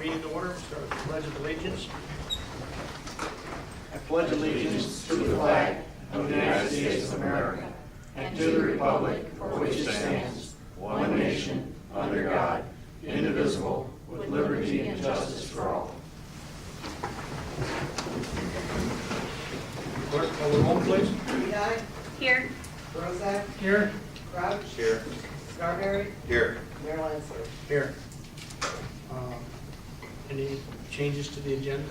meeting to order. Start with the Pledge of Allegiance. I pledge allegiance to the flag of the United States of America and to the republic for which it stands, one nation, under God, indivisible, with liberty and justice for all. Clerk, call the roll, please. Vidae, Here. Bozak, Here. Crouch, Here. Scarberry, Here. Mayor Lansinger. Here. Any changes to the agenda?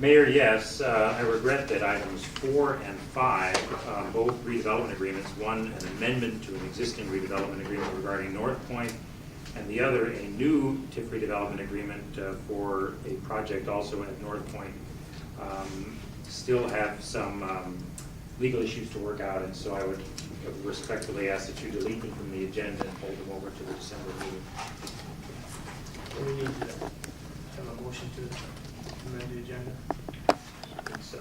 Mayor, yes. I regret that items 4 and 5, both redevelopment agreements, one an amendment to an existing redevelopment agreement regarding North Point, and the other a new TIF redevelopment agreement for a project also at North Point, still have some legal issues to work out, and so I would respectfully ask that you delete them from the agenda and hold them over to the December meeting. Do we need to have a motion to amend the agenda? I think so.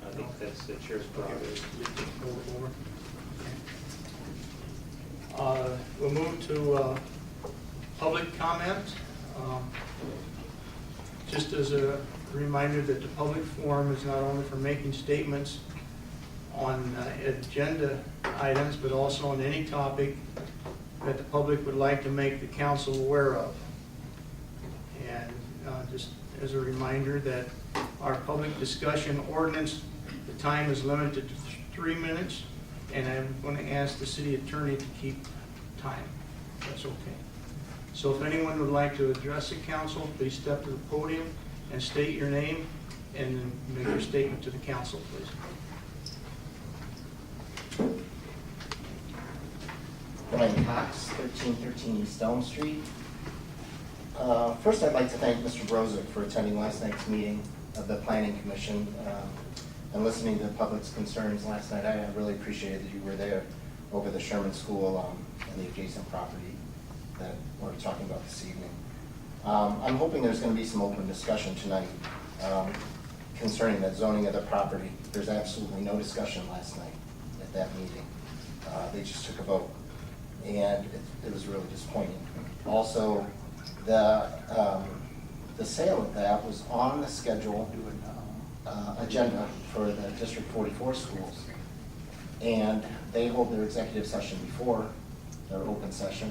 I think that's the chair's prerogative. We'll move to public comment. Just as a reminder that the public forum is not only for making statements on agenda items, but also on any topic that the public would like to make the council aware of. And just as a reminder that our public discussion ordinance, the time is limited to 3 minutes, and I'm going to ask the city attorney to keep time. That's okay. So if anyone would like to address the council, please step to the podium and state your name and then make your statement to the council, please. Brian Cox, 1313 East Elm Street. First, I'd like to thank Mr. Brozick for attending last night's meeting of the Planning Commission and listening to the public's concerns last night. I really appreciated that you were there over the Sherman School and the adjacent property that we're talking about this evening. I'm hoping there's going to be some open discussion tonight concerning that zoning of the property. There's absolutely no discussion last night at that meeting. They just took a vote, and it was really disappointing. Also, the sale of that was on the schedule agenda for the District 44 schools, and they hold their executive session before their open session.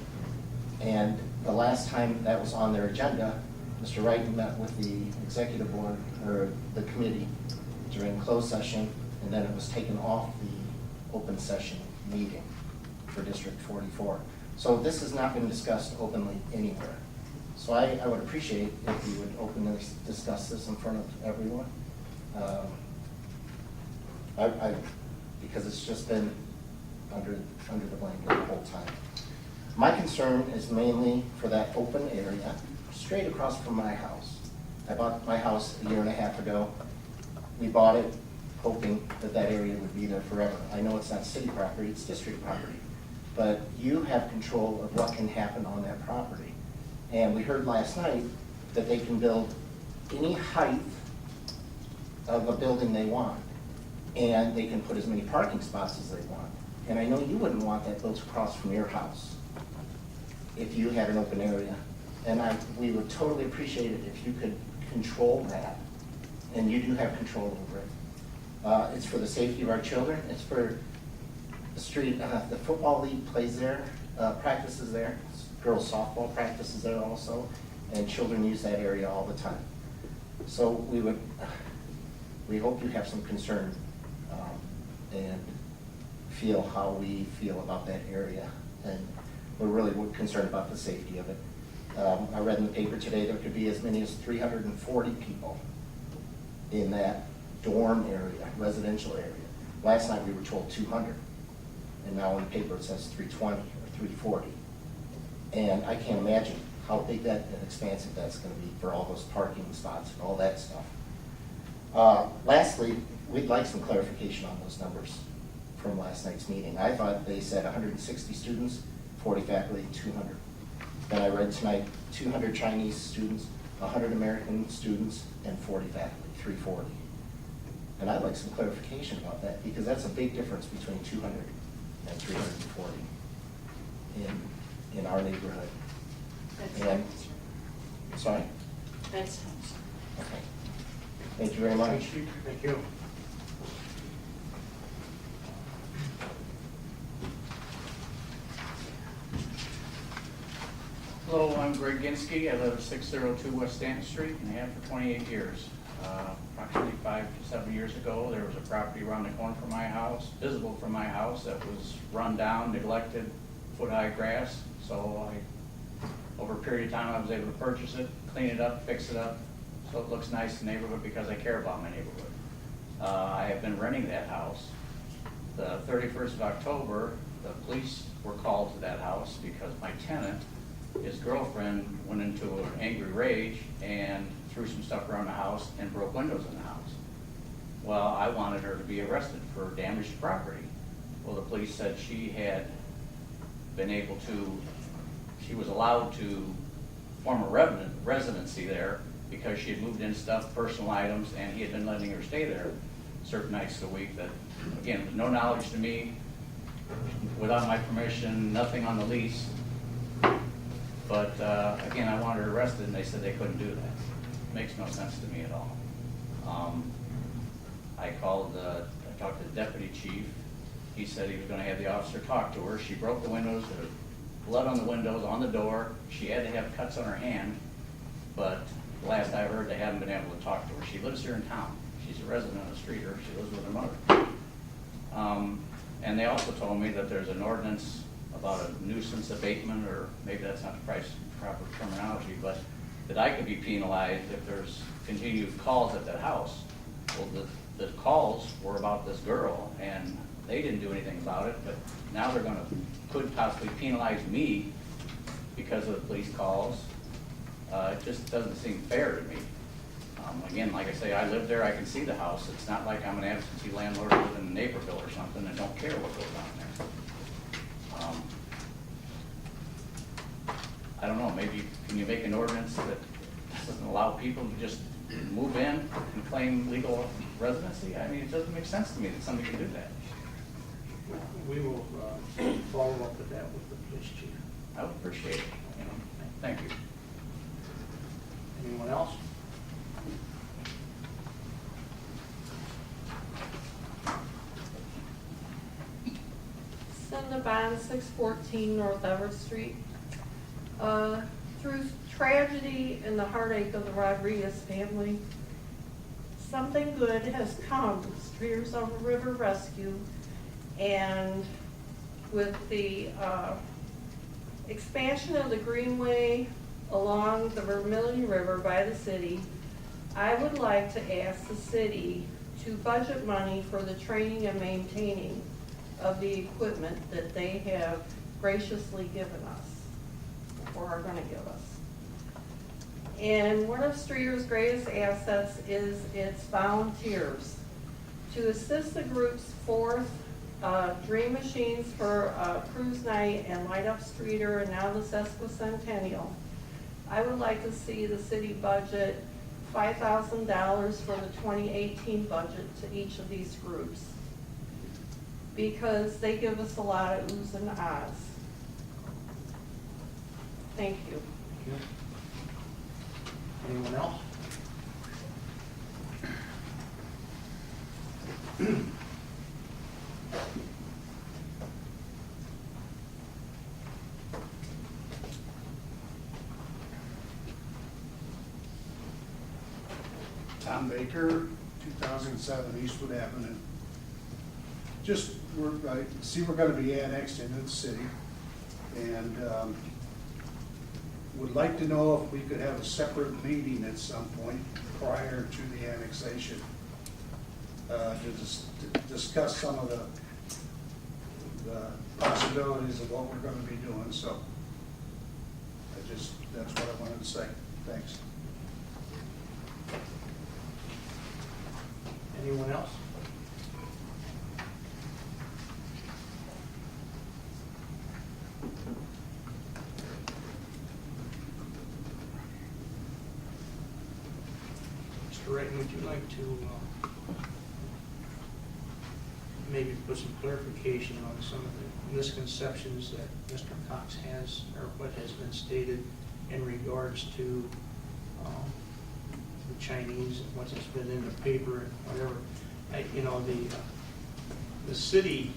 And the last time that was on their agenda, Mr. Wright met with the executive board, or the committee, during closed session, and then it was taken off the open session meeting for District 44. So this has not been discussed openly anywhere. So I would appreciate if you would openly discuss this in front of everyone. Because it's just been under the blanket the whole time. My concern is mainly for that open area straight across from my house. I bought my house a year and a half ago. We bought it hoping that that area would be there forever. I know it's not city property, it's district property. But you have control of what can happen on that property. And we heard last night that they can build any height of a building they want. And they can put as many parking spots as they want. And I know you wouldn't want that built across from your house if you had an open area. And we would totally appreciate it if you could control that. And you do have control over it. It's for the safety of our children. It's for the street. The football league plays there, practices there. Girls softball practices there also. And children use that area all the time. So we hope you have some concern and feel how we feel about that area. And we're really concerned about the safety of it. I read in the paper today there could be as many as 340 people in that dorm area, residential area. Last night we were told 200, and now in the paper it says 320 or 340. And I can't imagine how big that and expansive that's going to be for all those parking spots and all that stuff. Lastly, we'd like some clarification on those numbers from last night's meeting. I thought they said 160 students, 40 faculty, 200. Then I read tonight 200 Chinese students, 100 American students, and 40 faculty, 340. And I'd like some clarification about that, because that's a big difference between 200 and 340 in our neighborhood. That's And Sorry? That's Thompson. Okay. Thank you very much. Thank you. Hello, I'm Greg Ginsky. I live at 602 West Stanton Street and have for 28 years. Approximately 5 to 7 years ago, there was a property around the corner from my house, visible from my house, that was run down, neglected, foot-high grass. So over a period of time, I was able to purchase it, clean it up, fix it up, so it looks nice in the neighborhood because I care about my neighborhood. I have been renting that house. The 31st of October, the police were called to that house because my tenant, his girlfriend, went into an angry rage and threw some stuff around the house and broke windows in the house. Well, I wanted her to be arrested for damage to property. Well, the police said she had been able to, she was allowed to form a residency there because she had moved in stuff, personal items, and he had been letting her stay there certain nights of the week that, again, with no knowledge to me, without my permission, nothing on the lease. But again, I wanted her arrested, and they said they couldn't do that. Makes no sense to me at all. I talked to the deputy chief. He said he was going to have the officer talk to her. She broke the windows, there was blood on the windows, on the door. She had to have cuts on her hand, but last I heard, they haven't been able to talk to her. She lives here in town. She's a resident of Streator. She lives with her mother. And they also told me that there's an ordinance about a nuisance abatement, or maybe that's not the proper terminology, but that I could be penalized if there's continued calls at that house. Well, the calls were about this girl, and they didn't do anything about it, but now they're could possibly penalize me because of the police calls. It just doesn't seem fair to me. Again, like I say, I live there, I can see the house. It's not like I'm an absentee landlord living in Naperville or something and don't care what goes on there. I don't know, maybe can you make an ordinance that doesn't allow people to just move in and claim legal residency? I mean, it doesn't make sense to me that somebody can do that. We will follow up with that with the police chief. I would appreciate it, you know. Thank you. Anyone else? Cinda Bond, 614 North Everett Street. Through tragedy and the heartache of the Rodriguez family, something good has come. Streeters on the River Rescue, and with the expansion of the Greenway along the Vermilion River by the city, I would like to ask the city to budget money for the training and maintaining of the equipment that they have graciously given us, or are going to give us. And one of Streeter's greatest assets is its volunteers. To assist the group's fourth Dream Machines for Cruise Night and Light Up Streeter, and now the Sesquicentennial, I would like to see the city budget $5,000 for the 2018 budget to each of these groups, because they give us a lot of oohs and ahs. Thank you. Thank you. Anyone else? Tom Baker, 2007 Eastwood Avenue. Just, we're going to be annexed into the city, and would like to know if we could have a separate meeting at some point prior to the annexation to discuss some of the possibilities of what we're going to be doing. So that's what I wanted to say. Thanks. Anyone else? Mr. Wright, would you like to maybe put some clarification on some of the misconceptions that Mr. Cox has, or what has been stated in regards to the Chinese, and once it's been in the paper and whatever. You know, the city,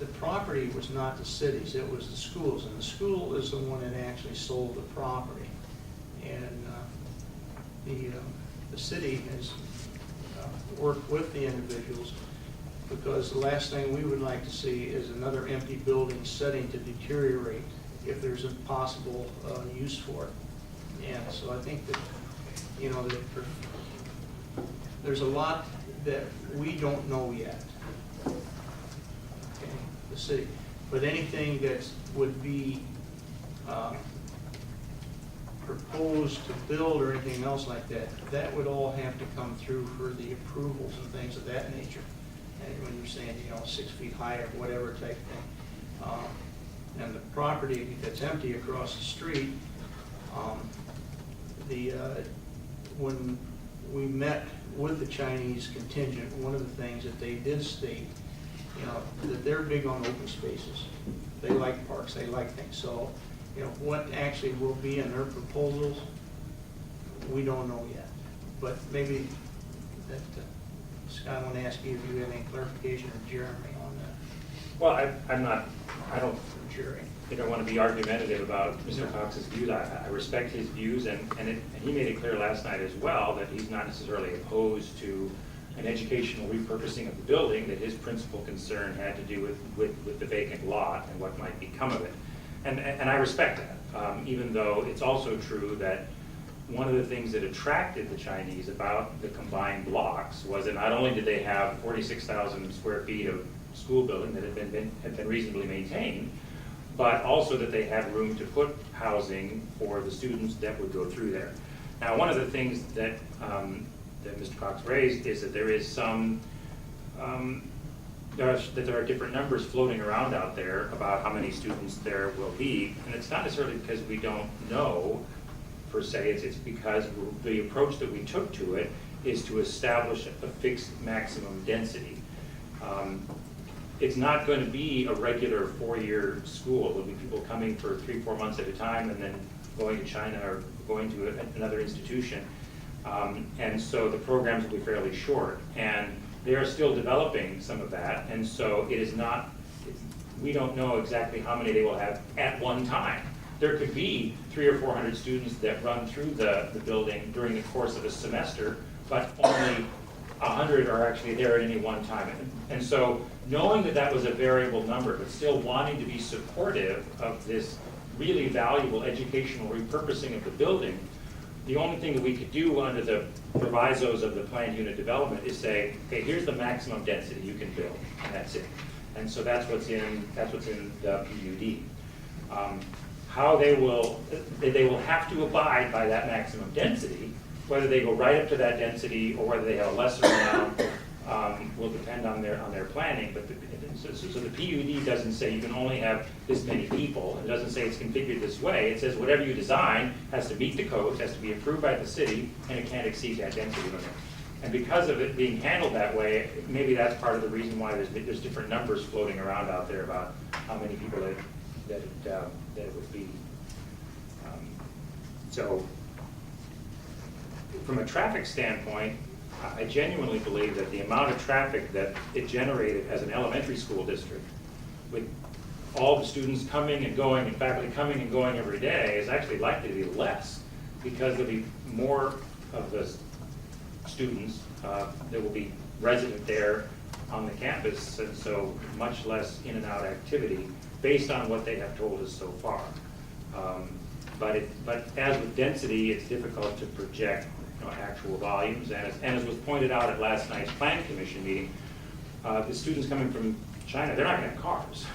the property was not the city's, it was the school's, and the school is the one that actually sold the property. And the city has worked with the individuals, because the last thing we would like to see is another empty building setting to deteriorate if there's a possible use for it. And so I think that, you know, that there's a lot that we don't know yet, okay, the city. But anything that would be proposed to build or anything else like that, that would all have to come through for the approvals and things of that nature. And when you're saying, you know, 6 feet high or whatever type thing. And the property that's empty across the street, when we met with the Chinese contingent, one of the things that they did state, you know, that they're big on open spaces. They like parks, they like things. So, you know, what actually will be in their proposals, we don't know yet. But maybe that, Scott, I want to ask you if you have any clarification, or Jeremy, on that. Well, I don't, Jerry. I don't want to be argumentative about Mr. Cox's views. I respect his views, and he made it clear last night as well that he's not necessarily opposed to an educational repurposing of the building, that his principal concern had to do with the vacant lot and what might become of it. And I respect that, even though it's also true that one of the things that attracted the Chinese about the combined blocks was that not only did they have 46,000 square feet of school building that had been reasonably maintained, but also that they had room to put housing for the students that would go through there. Now, one of the things that that Mr. Cox raised is that there is some there are different numbers floating around out there about how many students there will be, and it's not necessarily because we don't know per se. It's because the approach that we took to it is to establish a fixed maximum density. It's not going to be a regular 4-year school. There'll be people coming for 3-4 months at a time and then going to China or going to another institution. And so the programs will be fairly short. And they are still developing some of that. And so it is not, we don't know exactly how many they will have at one time. There could be 300 or 400 students that run through the building during the course of a semester, but only 100 are actually there at any one time. And so knowing that that was a variable number, but still wanting to be supportive of this really valuable educational repurposing of the building, the only thing that we could do under the provisos of the planned unit development is say, okay, here's the maximum density you can build, and that's it. And so that's what's in the PUD. How they will have to abide by that maximum density, whether they go right up to that density or whether they have a lesser amount, will depend on their planning. But so the PUD doesn't say you can only have this many people. It doesn't say it's configured this way. It says whatever you design has to meet the codes, has to be approved by the city, and it can't exceed that density limit. And because of it being handled that way, maybe that's part of the reason why there's different numbers floating around out there about how many people that it would be. So from a traffic standpoint, I genuinely believe that the amount of traffic that it generated as an elementary school district, with all the students coming and going and faculty coming and going every day, is actually likely to be less, because there'll be more of the students that will be resident there on the campus, and so much less in and out activity based on what they have told us so far. But as with density, it's difficult to project actual volumes, and as was pointed out at last night's Plan Commission meeting, the students coming from China, they're not going to have cars.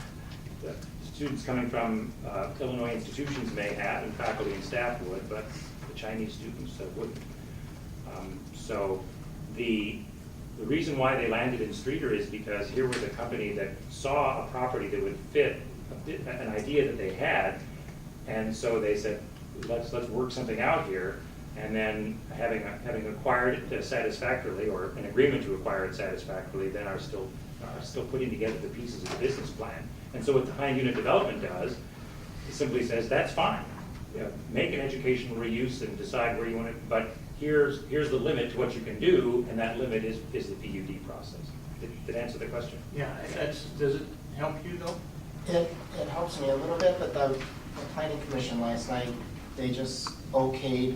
The students coming from Illinois institutions may have, and faculty and staff would, but the Chinese students wouldn't. So the reason why they landed in Streator is because here was a company that saw a property that would fit an idea that they had, and so they said, let's work something out here. And then having acquired it satisfactorily, or an agreement to acquire it satisfactorily, then are still putting together the pieces of the business plan. And so what the planned unit development does, it simply says, that's fine. make an educational reuse and decide where you want it, but here's the limit to what you can do, and that limit is the PUD process. Did answer the question? Yeah, does it help you though? It helps me a little bit, but the planning commission last night, they just okayed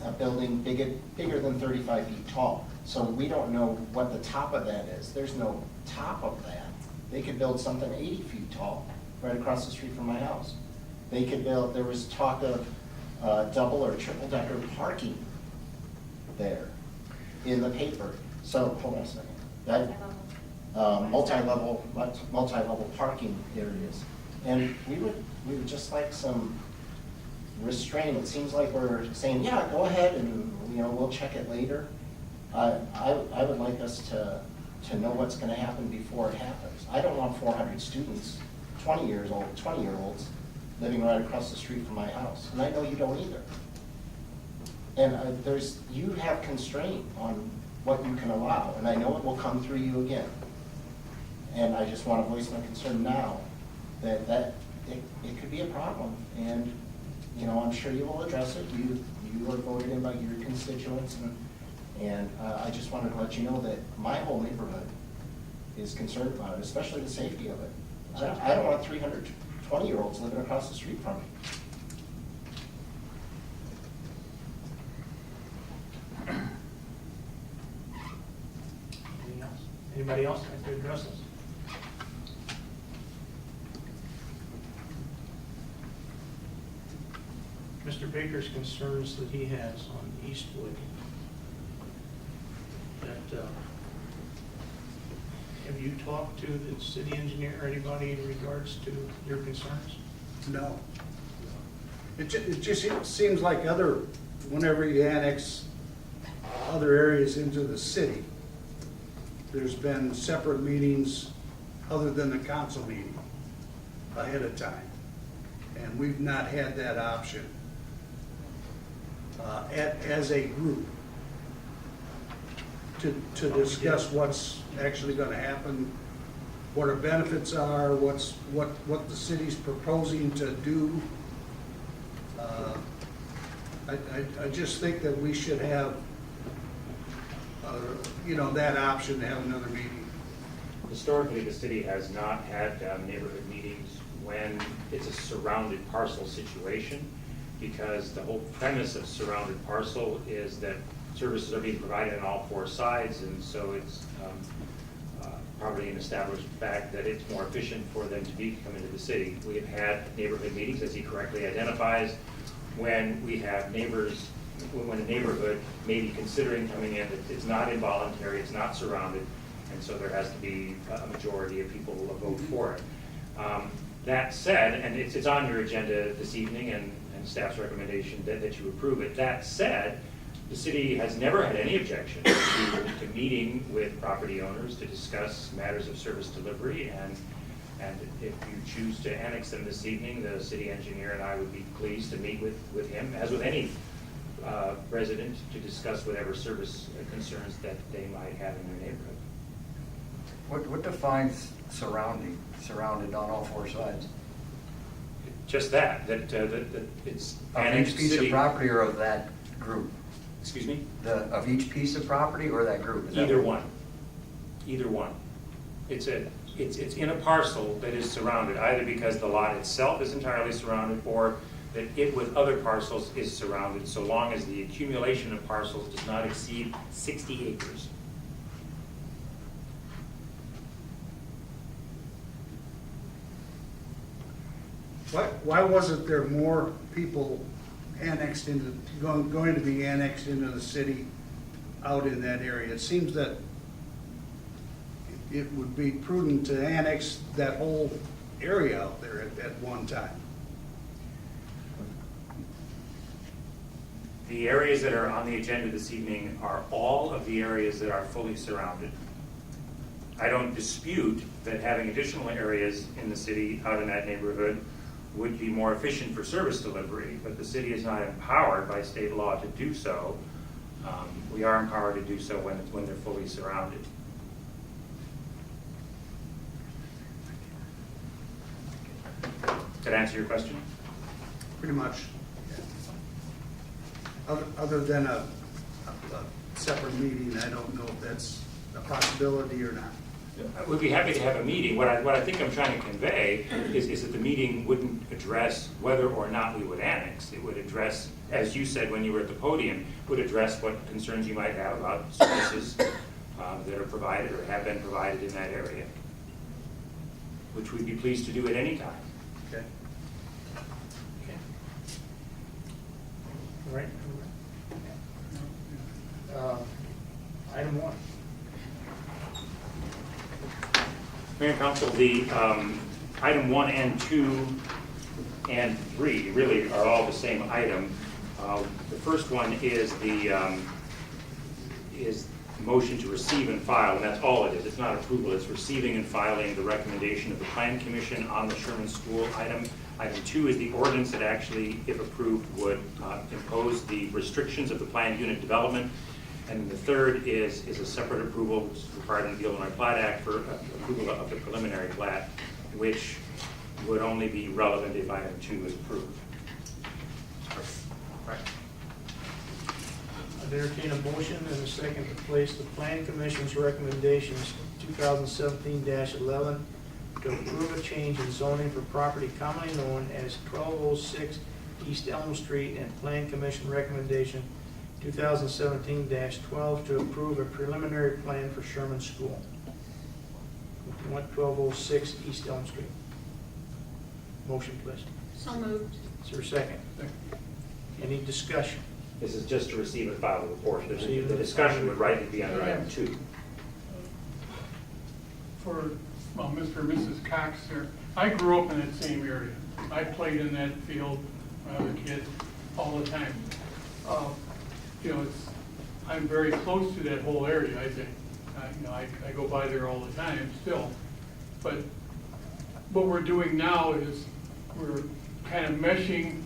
a building bigger than 35 feet tall. So we don't know what the top of that is. There's no top of that. They could build something 80 feet tall right across the street from my house. They could build, there was talk of double or triple decker parking there in the paper. So, hold on a second. That, multi-level parking areas. And we would just like some restraint. It seems like we're saying, yeah, go ahead and, we'll check it later. I would like us to know what's gonna happen before it happens. I don't want 400 students, 20-year-olds living right across the street from my house. And I know you don't either. And you have constraint on what you can allow, and I know it will come through you again. And I just want to voice my concern now that it could be a problem. And, I'm sure you will address it. You are voted in by your constituents, and I just wanted to let you know that my whole neighborhood is concerned about it, especially the safety of it. I don't want 320-year-olds living across the street from me. Anything else? Anybody else like to address this? Mr. Baker's concerns that he has on Eastwood, that, have you talked to the city engineer or anybody in regards to your concerns? No. It just seems like whenever you annex other areas into the city, there's been separate meetings other than the council meeting ahead of time. And we've not had that option as a group to discuss what's actually going to happen, what our benefits are, what the city's proposing to do. I just think that we should have, that option to have another meeting. Historically, the city has not had neighborhood meetings when it's a surrounded parcel situation, because the whole premise of surrounded parcel is that services are being provided on all four sides, and so it's probably an established fact that it's more efficient for them to come into the city. We have had neighborhood meetings, as he correctly identifies, when we have neighbors, when a neighborhood may be considering coming in, it's not involuntary, it's not surrounded, and so there has to be a majority of people who will vote for it. That said, and it's on your agenda this evening, and staff's recommendation that you approve it. That said, the city has never had any objection to meeting with property owners to discuss matters of service delivery, and if you choose to annex them this evening, the city engineer and I would be pleased to meet with him, as with any resident, to discuss whatever service concerns that they might have in their neighborhood. What defines surrounded on all four sides? Just that it's Of annexed each piece city. of property or of that group? Excuse me? Of each piece of property or that group? Is that Either what- one. Either one. It's in a parcel that is surrounded, either because the lot itself is entirely surrounded, or that it with other parcels is surrounded, so long as the accumulation of parcels does not exceed 60 acres. Why wasn't there more people going to be annexed into the city out in that area? It seems that it would be prudent to annex that whole area out there at one time. The areas that are on the agenda this evening are all of the areas that are fully surrounded. I don't dispute that having additional areas in the city out in that neighborhood would be more efficient for service delivery, but the city is not empowered by state law to do so. We are empowered to do so when they're fully surrounded. Did that answer your question? Pretty much, yes. other than a separate meeting, I don't know if that's a possibility or not. I would be happy to have a meeting. What I think I'm trying to convey is that the meeting wouldn't address whether or not we would annex. It would address, as you said when you were at the podium, would address what concerns you might have about services that are provided or have been provided in that area, which we'd be pleased to do at any time. Okay. Okay. All right. Item 1. Mayor and Council, the item 1 and 2 and 3 really are all the same item. The first one is the motion to receive and file, and that's all it is. It's not approval, it's receiving and filing the recommendation of the Plan Commission on the Sherman School item. Item 2 is the ordinance that actually, if approved, would impose the restrictions of the planned unit development. And the third is a separate approval, which is required under the Illinois Plat Act for approval of the preliminary plat, which would only be relevant if item 2 is approved. Right. I'd entertain a motion and a second to place the Plan Commission's recommendations 2017-11 to approve a change in zoning for property commonly known as 1206 East Elm Street and Plan Commission recommendation 2017-12 to approve a preliminary plan for Sherman School. 1206 East Elm Street. Motion, please. So moved. Is there a second? Any discussion? This is just to receive and file the report. Receive The and discussion would rightly be under item 2. For Mr. and Mrs. Cox there, I grew up in that same area. I played in that field when I was a kid all the time. You know, I'm very close to that whole area, I think. You know, I go by there all the time still. But what we're doing now is we're kind of meshing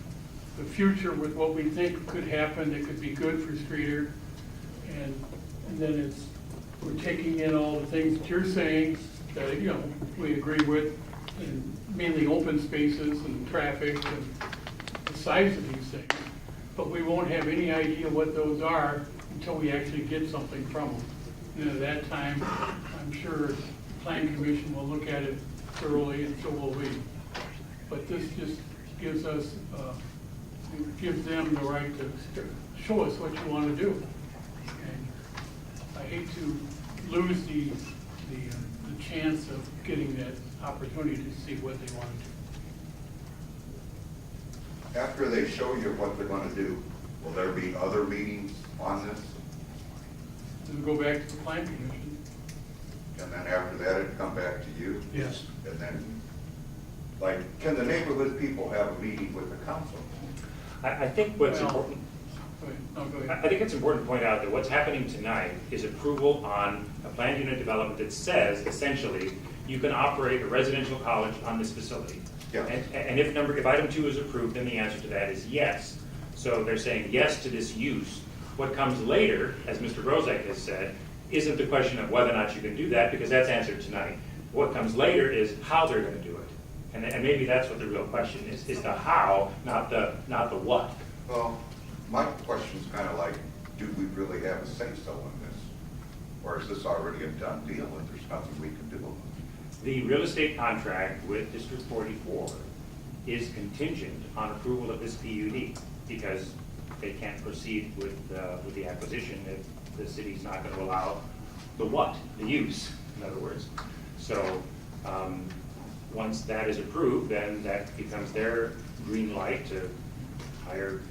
the future with what we think could happen that could be good for Streator. And then we're taking in all the things that you're saying that, you know, we agree with, and mainly open spaces and traffic and the size of these things. But we won't have any idea what those are until we actually get something from them. And at that time, I'm sure the Plan Commission will look at it thoroughly, and so will we. But this just gives us, gives them the right to show us what you want to do. And I hate to lose the chance of getting that opportunity to see what they want to do. After they show you what they're going to do, will there be other meetings on this? Then go back to the Plan Commission. And then after that, it'd come back to you? Yes. And then, like, can the neighborhood people have a meeting with the council? I think what's Well, important, Go ahead. I think it's important to point out that what's happening tonight is approval on a planned unit development that says, essentially, you can operate a residential college on this facility. Yeah. And if item 2 is approved, then the answer to that is yes. So they're saying yes to this use. What comes later, as Mr. Grozek has said, isn't the question of whether or not you can do that, because that's answered tonight. What comes later is how they're going to do it. And maybe that's what the real question is the how, not the what. Well, my question's kind of like, do we really have a say-so in this? Or is this already a done deal and there's nothing we can do about it? The real estate contract with District 44 is contingent on approval of this PUD, because they can't proceed with the acquisition if the city's not going to allow the what, the use, in other words. So once that is approved, then that becomes their green light to hire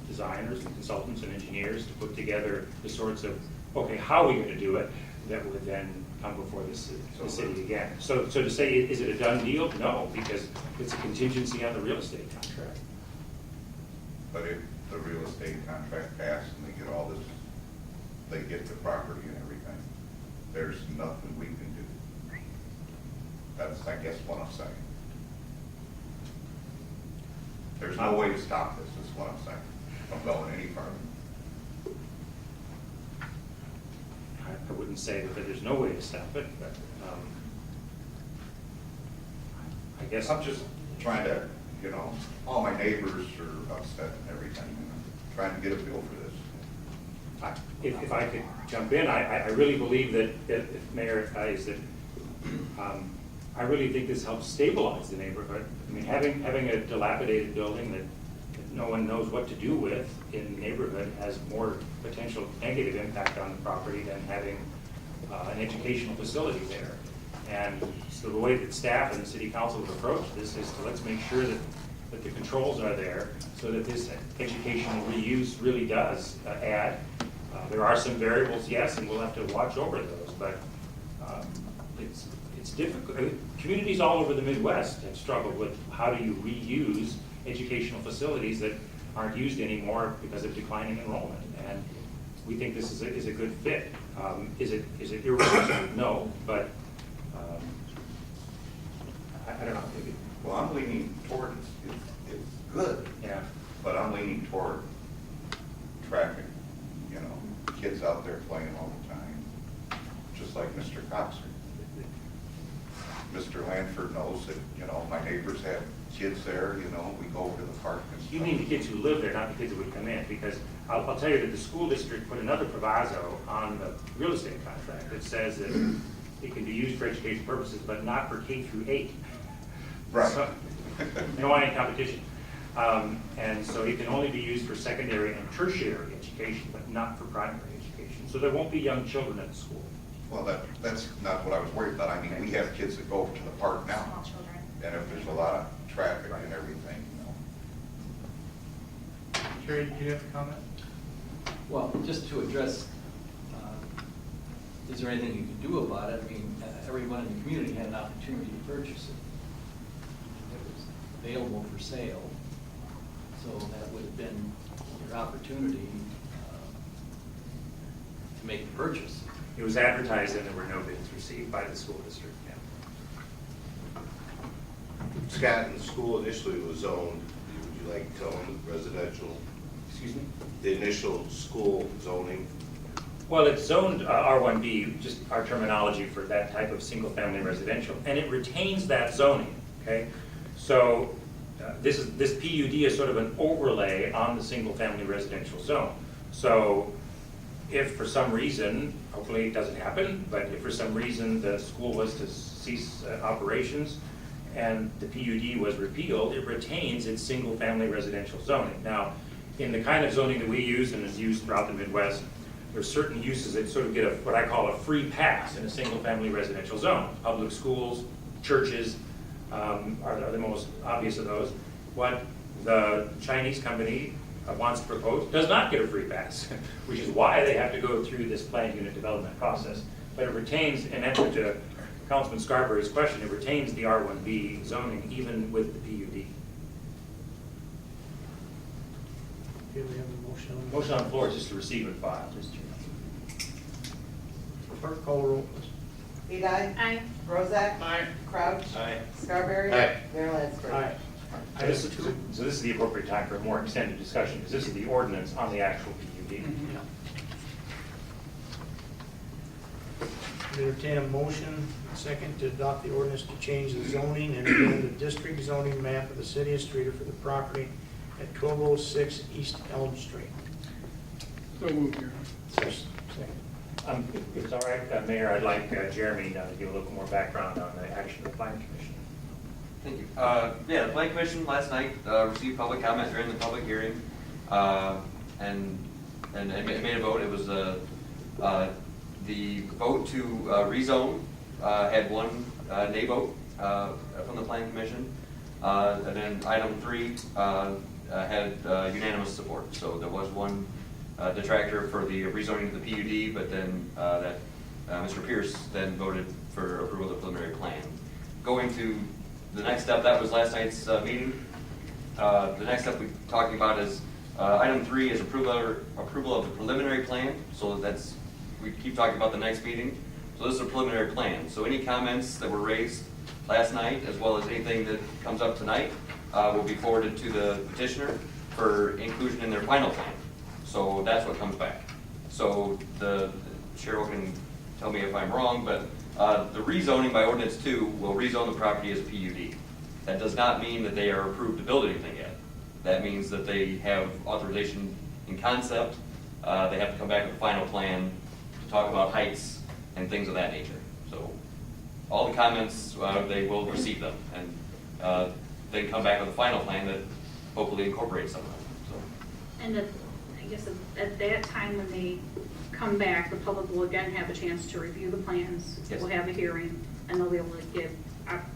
designers and consultants and engineers to put together the sorts of, okay, how are we going to do it, that would then come before the city again. So to say, is it a done deal? No, because it's a contingency on the real estate contract. But if the real estate contract passed and they get all this, they get the property and everything, there's nothing we can do. That's, I guess, what I'm saying. There's no way to stop this, is what I'm saying, from going any further. I wouldn't say that there's no way to stop it, but I guess. I'm just trying to, you know, all my neighbors are upset and everything, and I'm trying to get a feel for this. If I could jump in, I really believe that, if Mayor, is that, I really think this helps stabilize the neighborhood. I mean, having a dilapidated building that no one knows what to do with in the neighborhood has more potential negative impact on the property than having an educational facility there. And so the way that staff and the city council would approach this is to let's make sure that the controls are there so that this educational reuse really does add. There are some variables, yes, and we'll have to watch over those, but it's difficult. Communities all over the Midwest have struggled with how do you reuse educational facilities that aren't used anymore because of declining enrollment. And we think this is a good fit. Is it irreversible? No, but I don't know. Well, I'm leaning toward it's good. Yeah. But I'm leaning toward traffic, you know, kids out there playing all the time, just like Mr. Cox. Mr. Lanford knows that, you know, my neighbors have kids there, you know, we go to the park and stuff. You mean the kids who live there, not the kids that would come in, because I'll tell you that the school district put another proviso on the real estate contract that says that it can be used for education purposes, but not for K through 8. Right. So, you don't want any competition. And so it can only be used for secondary and tertiary education, but not for primary education. So there won't be young children at the school. Well, that's not what I was worried about. I mean, we have kids that go to the park now. Small children. And if there's a lot of traffic and everything, you know. Jerry, did you have a comment? Well, just to address, is there anything you can do about it? I mean, everyone in the community had an opportunity to purchase it. It was available for sale, so that would have been your opportunity to make the purchase. It was advertised and there were no bids received by the school district. Yeah. Scott, and the school initially was zoned, would you like to tell them residential? Excuse me? The initial school zoning? Well, it's zoned R1B, just our terminology for that type of single-family residential, and it retains that zoning, okay? So this PUD is sort of an overlay on the single-family residential zone. So if for some reason, hopefully it doesn't happen, but if for some reason the school was to cease operations and the PUD was repealed, it retains its single-family residential zoning. Now, in the kind of zoning that we use and is used throughout the Midwest, there are certain uses that sort of get what I call a free pass in a single-family residential zone. Public schools, churches are the most obvious of those. What the Chinese company wants to propose does not get a free pass, which is why they have to go through this planned unit development process. But it retains, in answer to Councilman Scarberry's question, it retains the R1B zoning even with the PUD. Okay, we have a motion. Motion on the floor is just to receive and file. Clerk, call the roll, please. Edi. Aye. Bozak. Aye. Crouch. Aye. Scarberry. Aye. Mayor Lansford. Aye. So this is the appropriate time for a more extended discussion, because this is the ordinance on the actual PUD. Entertain a motion, second, to adopt the ordinance to change the zoning and amend the district zoning map of the city of Streator for the property at 1206 East Elm Street. So moved, Your Honor. If it's all right, Mayor, I'd like Jeremy to give a little more background on the action of the Planning Commission. Thank you. Yeah, the Planning Commission last night received public comment during the public hearing, and made a vote. It was the vote to rezone had one nay vote from the Planning Commission, and then item 3 had unanimous support. So there was one detractor for the rezoning of the PUD, but then Mr. Pierce then voted for approval of the preliminary plan. Going to the next step, that was last night's meeting. The next step we're talking about is item 3 is approval of the preliminary plan. So we keep talking about the next meeting. So this is a preliminary plan. So any comments that were raised last night, as well as anything that comes up tonight, will be forwarded to the petitioner for inclusion in their final plan. So that's what comes back. So Cheryl can tell me if I'm wrong, but the rezoning by ordinance 2 will rezone the property as a PUD. That does not mean that they are approved to build anything yet. That means that they have authorization in concept they have to come back with a final plan to talk about heights and things of that nature. So all the comments, they will receive them and then come back with a final plan that hopefully incorporates some of them. So. And I guess at that time when they come back, the public will again have a chance to review the plans. Yes. We'll have a hearing, and they'll be able to give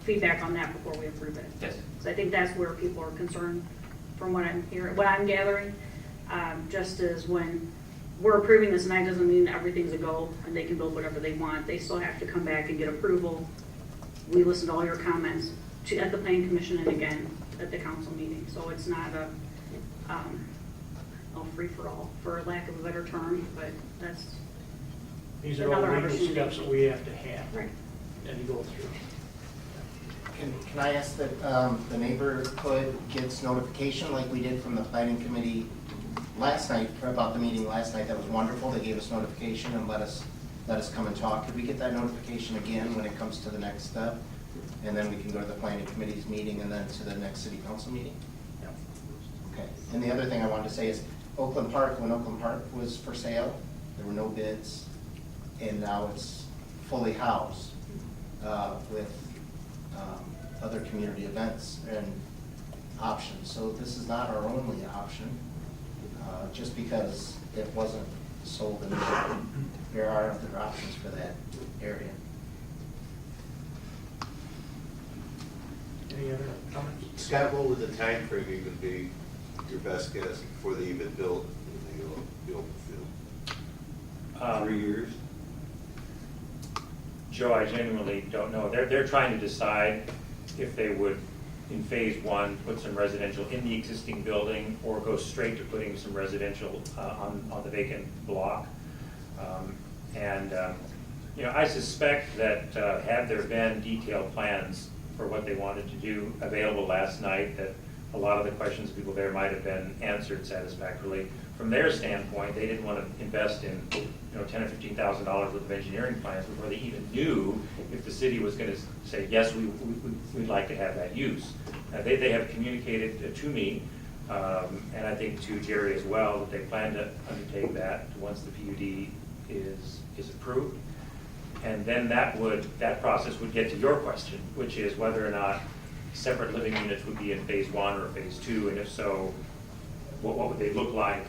feedback on that before we approve it. Yes. So I think that's where people are concerned, from what I'm hearing, what I'm gathering. Just as when we're approving this tonight doesn't mean everything's a go and they can build whatever they want. They still have to come back and get approval. We listen to all your comments at the planning commission and again at the council meeting. So it's not a free-for-all, for lack of a better term, but that's These are all another legal opportunity. steps that we have to have right. and to go through. Can I ask that the neighborhood gets notification like we did from the planning committee last night, about the meeting last night? That was wonderful. They gave us notification and let us come and talk. Could we get that notification again when it comes to the next step? And then we can go to the planning committee's meeting and then to the next city council meeting? Okay. And the other thing I wanted to say is Oakland Park, when Oakland Park was for sale, there were no bids, and now it's fully housed with other community events and options. So this is not our only option, just because it wasn't sold initially. There are other options for that area. Any other comments? Scott, what would the time frame even be, your best guess, before they even built the open field? 3 years? Joe, I genuinely don't know. They're trying to decide if they would, in phase one, put some residential in the existing building or go straight to putting some residential on the vacant block. You know, I suspect that had there been detailed plans for what they wanted to do available last night, that a lot of the questions of people there might have been answered satisfactorily. From their standpoint, they didn't want to invest in, you know, $10,000 or $15,000 worth of engineering plans before they even knew if the city was going to say, yes, we'd like to have that use. They have communicated to me, and I think to Jerry as well, that they plan to undertake that once the PUD is approved. And then that process would get to your question, which is whether or not separate living units would be in phase one or phase two, and if so, what would they look like,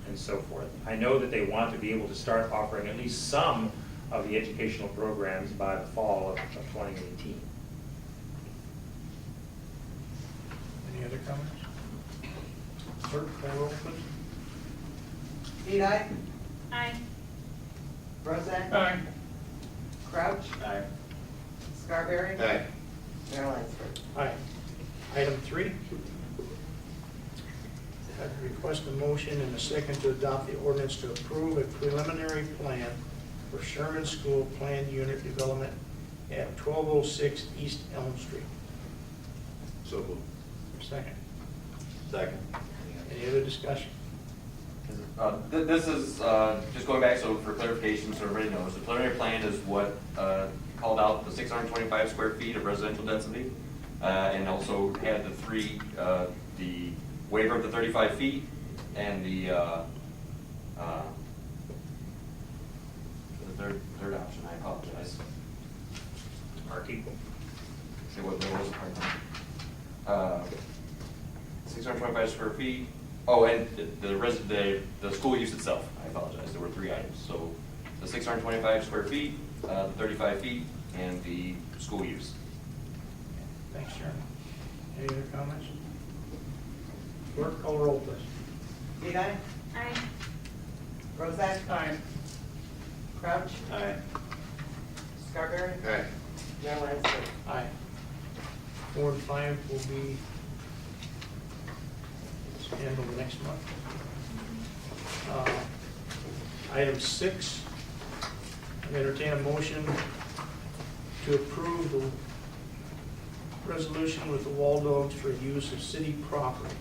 and so forth. I know that they want to be able to start offering at least some of the educational programs by the fall of 2018. Any other comments? Clerk, call roll, please. Edi, Aye. Bozak, Aye. Crouch, Aye. Scarberry, Aye. Mayor Lansford. Aye. Item 3. I request a motion and a second to adopt the ordinance to approve a preliminary plan for Sherman School planned unit development at 1206 East Elm Street. So moved. Second. Second. Any other discussion? This is, just going back, so for clarification, so everybody knows, the preliminary plan is what called out the 625 square feet of residential density, and also had the waiver of the 35 feet, and the third option, I apologize. Markey? Say what was the part? 625 square feet. Oh, and the school use itself, I apologize, there were 3 items. So the 625 square feet, the 35 feet, and the school use. Thanks, Chairman. Any other comments? Clerk, call roll, please. Edi, Aye. Bozak, Aye. Crouch, Aye. Scarberry, Aye. Mayor Lansford. Aye. 4 and 5 will be handled next month. Item 6, I entertain a motion to approve the resolution with the wall dogs for use of city property.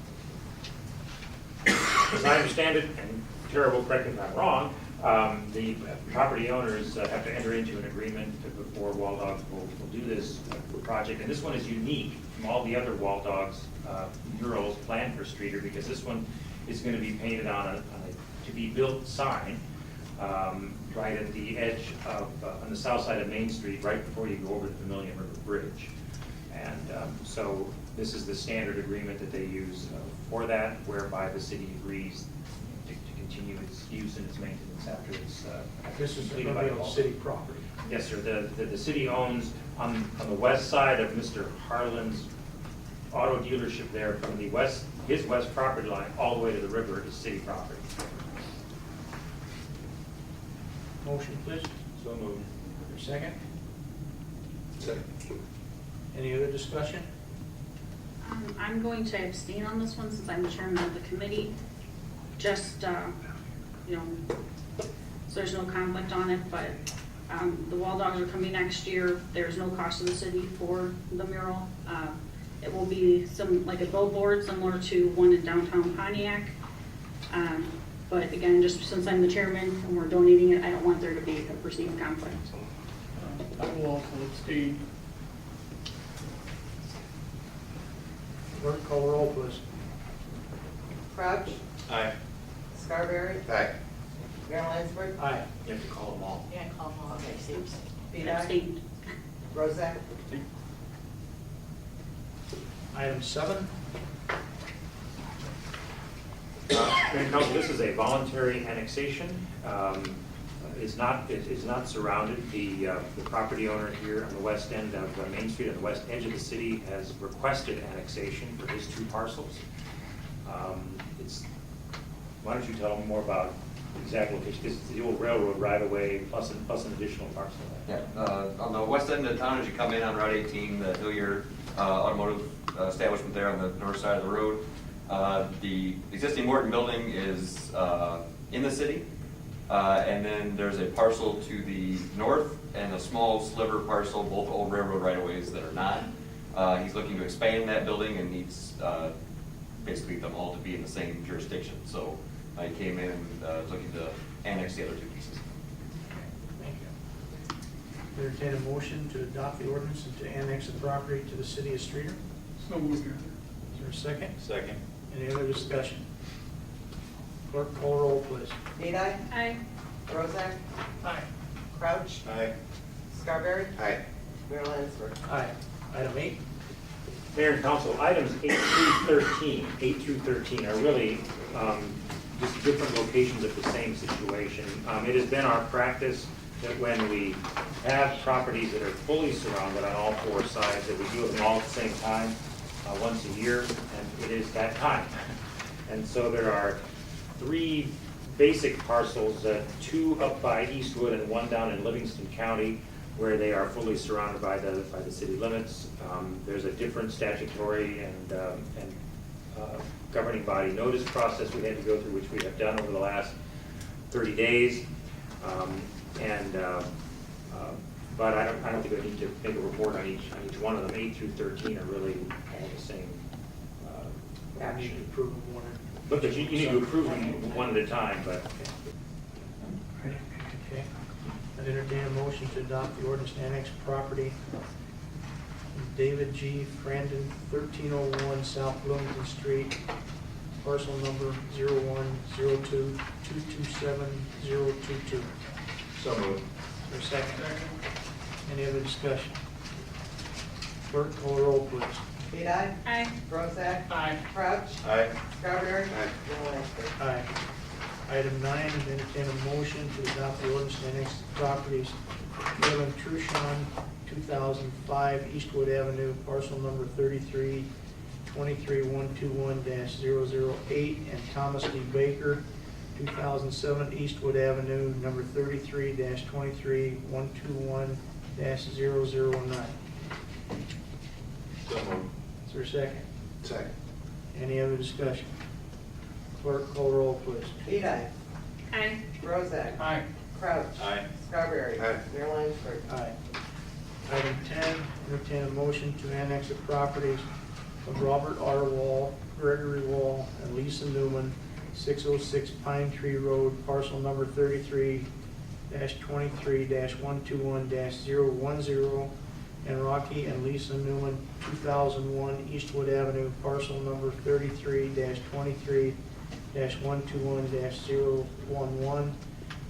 As I understand it, and terrible, correct me if I'm wrong, the property owners have to enter into an agreement before Wall Dogs will do this project. And this one is unique from all the other Wall Dogs murals planned for Streator, because this one is going to be painted on a to be built sign right at the edge of, on the south side of Main Street, right before you go over the Vermilion River Bridge. And so this is the standard agreement that they use for that, whereby the city agrees to continue its use and its maintenance after it's This is completed by going to be law. on city property. Yes, sir. The city owns on the west side of Mr. Harlan's auto dealership there, from the west, his west property line all the way to the river is city property. Motion, please. So moved. Your second. Second. Any other discussion? I'm going to abstain on this one since I'm the chairman of the committee. Just, you know, so there's no conflict on it, but the wall dogs are coming next year. There's no cost to the city for the mural. It will be like a billboard similar to one in downtown Pontiac. But again, just since I'm the chairman and we're donating it, I don't want there to be a perceived conflict. I will also abstain. Clerk, call the roll, please. Crouch, Aye. Scarberry, Aye. Mayor Lansford, Aye. You have to call them all. okay, Vidae, Abstain. Bozak, Item 7. Mayor and Council, this is a voluntary annexation. It's not surrounded. The property owner here on the west end of Main Street, on the west edge of the city, has requested annexation for his 2 parcels. Why don't you tell them more about the exact location? This is the old railroad right-of-way plus an additional parcel. Yeah, on the west end of town, as you come in on Route 18, the Hillier Automotive establishment there on the north side of the road. The existing Morton building is in the city, and then there's a parcel to the north and a small sliver parcel, both old railroad right-of-ways that are not. He's looking to expand that building and needs basically them all to be in the same jurisdiction. So he came in and looking to annex the other 2 pieces. Thank you. Entertain a motion to adopt the ordinance and to annex the property to the city of Streator. So moved, Your Honor. Is there a second? Second. Any other discussion? Clerk, call the roll, please. Vidae, Aye. Bozak, Aye. Crouch, Aye. Scarberry, Aye. Mayor Lansford. Aye. Item 8. Mayor and Council, items 8 through 13 are really just different locations of the same situation. It has been our practice that when we have properties that are fully surrounded on all 4 sides, that we do them all at the same time, once a year, and it is that time. And so there are 3 basic parcels, 2 up by Eastwood and 1 down in Livingston County, where they are fully surrounded by the city limits. There's a different statutory and governing body notice process we had to go through, which we have done over the last 30 days. But I don't think I need to make a report on each one of them. 8 through 13 are really all the same We need to action. approve of one. But you need to approve them one at a time, but Okay. I'd entertain a motion to adopt the ordinance to annex property David G. Frandon, 1301 South Bloomington Street, parcel number 0102227022. So moved. For a second. Any other discussion? Clerk, call the roll, please. Vidae, Aye. Bozak, Aye. Crouch, Aye. Scarberry, Aye. Mayor Lansford. Aye. Item 9, I'd entertain a motion to adopt the ordinance to annex the properties Kevin Truchon, 2005 Eastwood Avenue, parcel number 3323121-008, and Thomas D. Baker, 2007 Eastwood Avenue, number 33-23121-009. So moved. Is there a second? Second. Any other discussion? Clerk, call roll, please. Vidae, Aye. Bozak, Aye. Crouch, Aye. Scarberry, Aye. Mayor Lansford. Aye. Item 10, entertain a motion to annex the properties of Robert R. Wall, Gregory Wall, and Lisa Newman, 606 Pine Tree Road, parcel number 33-23-121-010, and Rocky and Lisa Newman, 2001 Eastwood Avenue, parcel number 33-23-121-011. 121-011,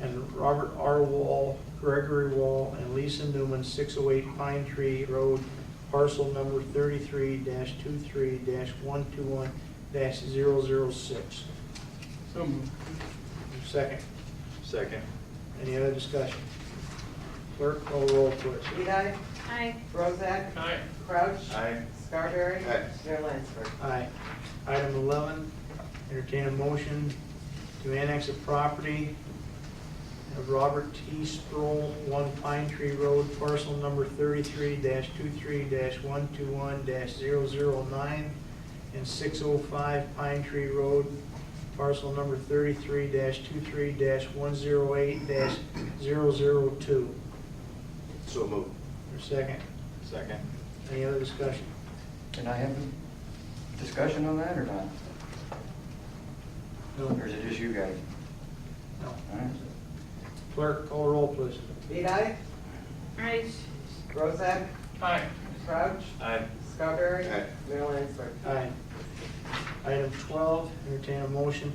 and Robert R. Wall, Gregory Wall, and Lisa Newman, 608 Pine Tree Road, parcel number 33-23-121-006. So moved. Second. Second. Any other discussion? Clerk, call the roll, please. Edi, Aye. Bozak, Aye. Crouch. Aye. Scarberry. Aye. Mayor Lansford. Aye. Item 11, entertain a motion to annex a property of Robert T. Sproul, 1 Pine Tree Road, parcel number 33-23-121-009, and 605 Pine Tree Road, parcel number 33-23-108-002. So moved. Your second. Second. Any other discussion? Can I have a discussion on that or not? No. Or is it just you guys? No. All right. Clerk, call the roll, please. Edi, Aye. Bozak, Aye. Crouch. Aye. Scarberry. Aye. Mayor Lansford. Aye. Item 12, entertain a motion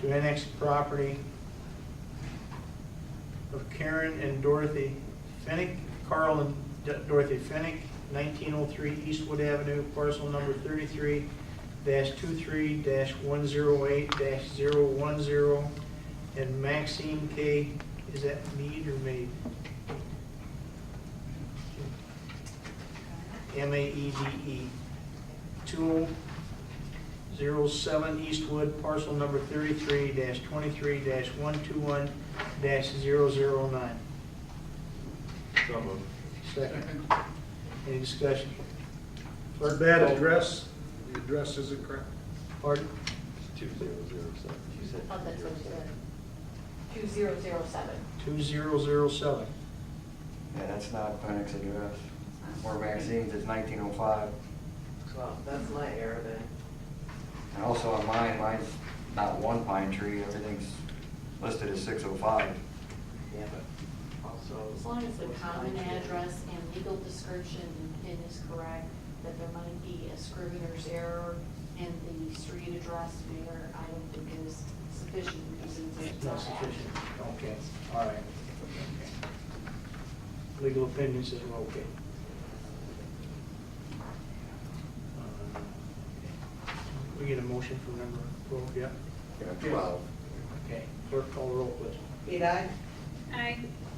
to annex property of Karen and Dorothy Finnick, Carl and Dorothy Finnick, 1903 Eastwood Avenue, parcel number 33-23-108-010, and Maxine K., is that Mead or Maid? M-A-E-D-E, 2007 Eastwood, parcel number 33-23-121-009. So moved. Second. Any discussion? Clerk, Bad call- address, the address isn't correct. Pardon? 2007. She said Oh, that's what it said. 2007. 2007. Yeah, that's not Pennick's address. Or Maxine's, it's 1905. Well, that's my error then. And also on mine, mine's not 1 Pine Tree, everything's listed as 605. Yeah, but also. As long as the common address and legal description in is correct, that there might be a scrivener's error in the street address, Mayor, I don't think there's sufficient reasons. It's not sufficient. Okay, all right. Okay. Legal opinion says we're okay. We get a motion for number 12, yeah? 12. Okay, clerk, call the roll, please. Edi, Aye.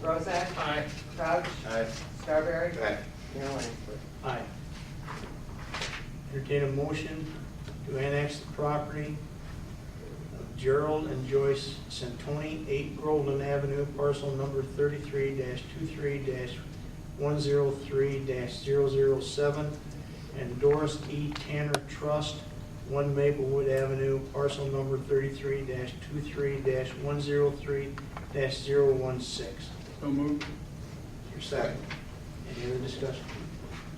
Bozak, Aye. Crouch. Aye. Scarberry. Aye. Mayor Lansford. Aye. Entertain a motion to annex the property of Gerald and Joyce Santoni, 8 Groveland Avenue, parcel number 33-23-103-007, and Doris E. Tanner Trust, 1 Maplewood Avenue, parcel number 33-23-103-016. So moved. Your second. Any other discussion?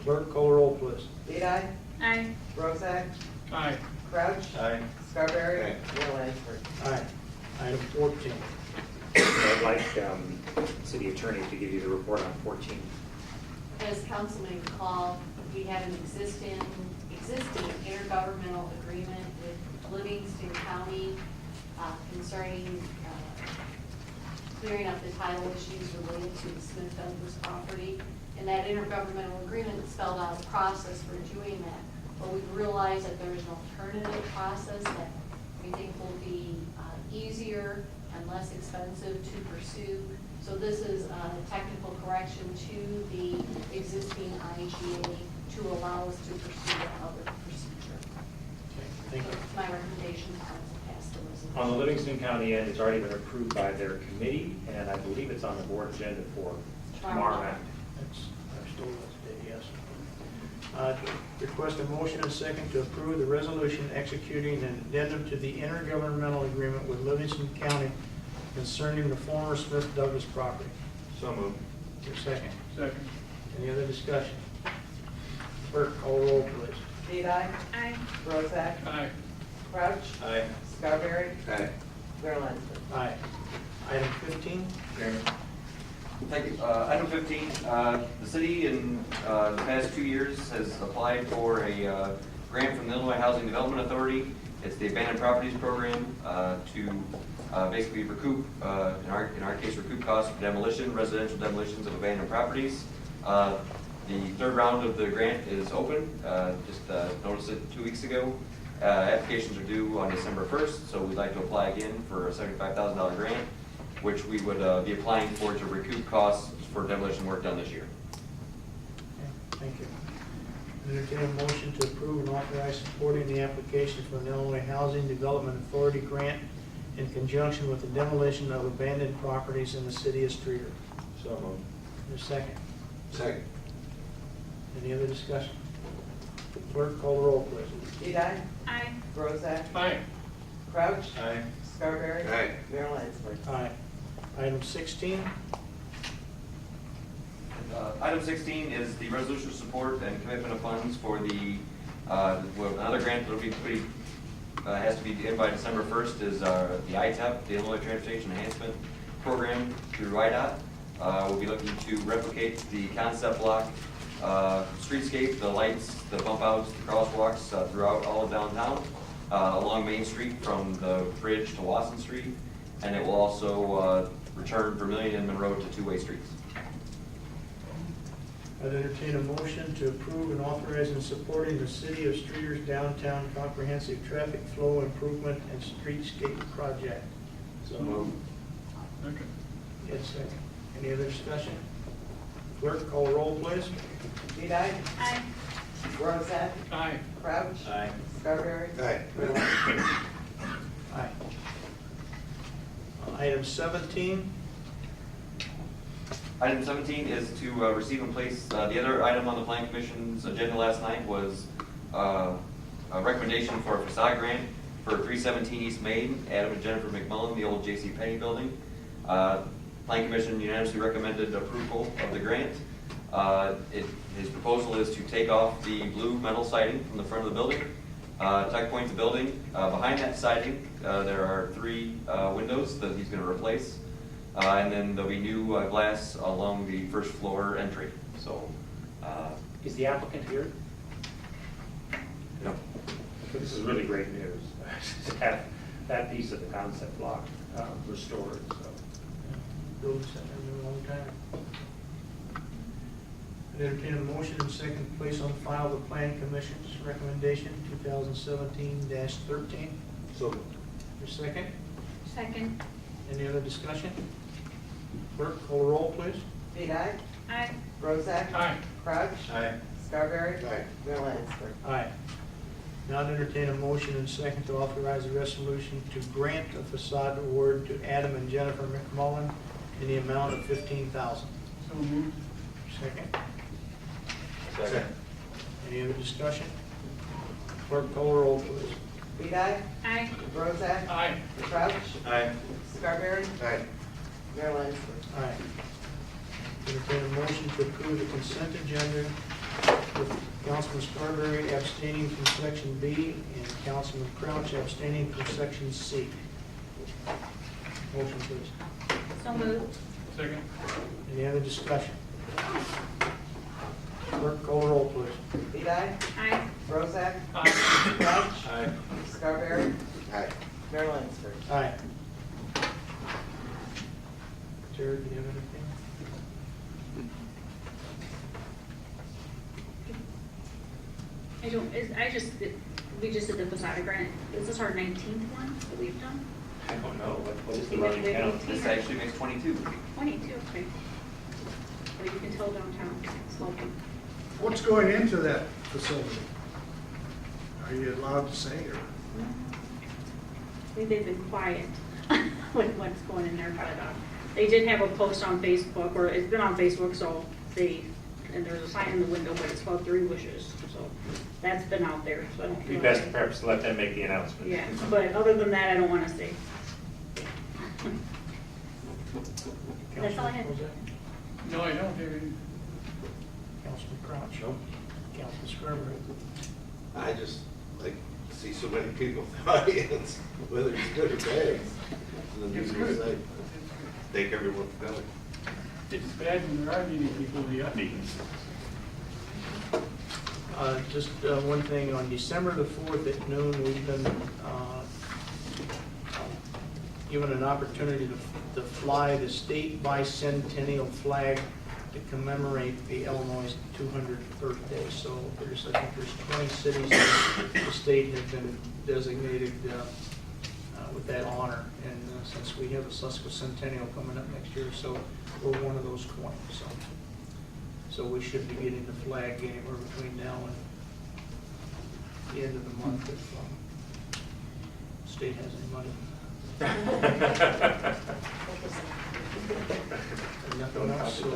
Clerk, call the roll, please. Edi, Aye. Bozak, Aye. Crouch. Aye. Scarberry. Aye. Mayor Lansford. Aye. Item 14. I'd like city attorney to give you the report on 14. As Councilman recall, we have an existing intergovernmental agreement with Livingston County concerning clearing up the title issues related to the Smith Douglas property. And that intergovernmental agreement spelled out a process for doing that. But we realized that there is an alternative process that we think will be easier and less expensive to pursue. So this is a technical correction to the existing IGA to allow us to pursue that other procedure. Okay, thank So you. it's my recommendation, council pass the resolution. On the Livingston County end, it's already been approved by their committee, and I believe it's on the board agenda for tomorrow night. That's still today, yes. Request a motion and second to approve the resolution executing an addendum to the intergovernmental agreement with Livingston County concerning the former Smith Douglas property. So moved. Your second. Second. Any other discussion? Clerk, call the roll, please. Edi, Aye. Bozak, Aye. Crouch. Aye. Scarberry. Aye. Mayor Lansford. Aye. Item 15. Thank you. Item 15, the city in the past 2 years has applied for a grant from the Illinois Housing Development Authority. It's the abandoned properties program to basically recoup, in our case, recoup costs for demolition, residential demolitions of abandoned properties. The third round of the grant is open. Just noticed it 2 weeks ago. Applications are due on December 1st, so we'd like to apply again for a $75,000 grant, which we would be applying for to recoup costs for demolition work done this year. Okay, thank you. Entertain a motion to approve and authorize supporting the application for an Illinois Housing Development Authority grant in conjunction with the demolition of abandoned properties in the city of Streator. So moved. Is there a second? Second. Any other discussion? Clerk, call the roll, please. Vidae, Aye. Bozak, Aye. Crouch, Aye. Scarberry, Aye. Mayor Lansford. Aye. Item 16, Item 16 is the resolution of support and commitment of funds for the, another grant that'll be pretty, has to be in by December 1st is the ITEP, the Illinois Transportation Enhancement Program through IDOT. We'll be looking to replicate the concept block streetscape, the lights, the bump outs, the crosswalks throughout all of downtown, along Main Street from the bridge to Wasson Street, and it will also return Vermillion and Monroe to two-way streets. I'd entertain a motion to approve and authorize and supporting the city of Streetor's downtown comprehensive traffic flow improvement and streetscape project. So moved. Second. Yes, second. Any other discussion? Clerk, call the roll, please. Vidae, Aye. Bozak, Aye. Crouch, Aye. Scarberry, Aye. Mayor Lansford. Aye. Item 17, Item 17 is to receive and place, the other item on the Plan Commission's agenda last night was a recommendation for a facade grant for 317 East Main, Adam and Jennifer McMullen, the old J.C. Penney building. Plan Commission unanimously recommended approval of the grant. His proposal is to take off the blue metal siding from the front of the building, tuck point the building. Behind that siding, there are 3 windows that he's going to replace. And then there'll be new glass along the first floor entry. So, Is the applicant here? no. This is really great news. To have that piece of the concept block restored, so. building center in a long time. I'd entertain a motion and second to place on file the Plan Commission's recommendation 2017-13. So moved. Your second? Second. Any other discussion? Clerk, call the roll, please. Vidae, Aye. Bozak, Aye. Crouch, Aye. Scarberry, Aye. Mayor Lansford. Aye. Now I'd entertain a motion and second to authorize a resolution to grant a facade award to Adam and Jennifer McMullen in the amount of $15,000. So moved. Second. Second. Any other discussion? Clerk, call the roll, please. Vidae, Aye. Bozak, Aye. Crouch, Aye. Scarberry, Aye. Mayor Lansford. Aye. Entertain a motion to approve the consent agenda with Councilman Scarberry abstaining from section B and Councilman Crouch abstaining from section C. Motion, please. So moved. Second. Any other discussion? Clerk, call the roll, please. Vidae, Aye. Bozak, Aye. Crouch, Aye. Scarberry, Aye. Mayor Lansford. Aye. Jared, do you have anything? We just did the facade grant. Is this our 19th one that we've done? I don't know, what is the We running did count? 18. This actually makes 22. 22, okay. Well, you can tell downtown smoking. What's going into that facility? Are you allowed to say, or? I think they've been quiet with what's going in there, but they did have a post on Facebook, or it's been on Facebook, so and there's a sign in the window, but it's called 3 Wishes, so that's been out there, so I don't It'd be feel best like- perhaps to let them make the announcement. Yeah, but other than that, I don't want to say. That's all I had. Councilman No, I don't have any. Jose? Councilman Crouch? Nope. Councilman Scarberry? I just like to see so many people in the audience, whether it's good or bad. And then It's usually good. I thank everyone for coming. It's bad when there aren't any people in the audience. Just one thing, on December the 4th at noon, we've been given an opportunity to fly the state bicentennial flag to commemorate the Illinois 200th birthday. So I think there's 20 cities in the state have been designated with that honor. And since we have a sesquicentennial coming up next year, so we're one of those 20. So we should be getting the flag game or between now and the end of the month if the state has any money. And nothing else, so.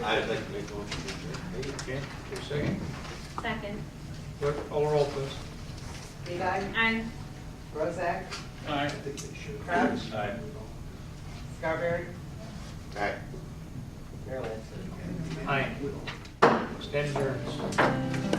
I'd like to make a motion to adjourn. Okay, your second. Second. Clerk, call the roll, please. Levi, Aye. Bozak, Aye. Crouch, Aye. Scarberry, Aye. Mayor Lansford. Aye. Stand adjourned.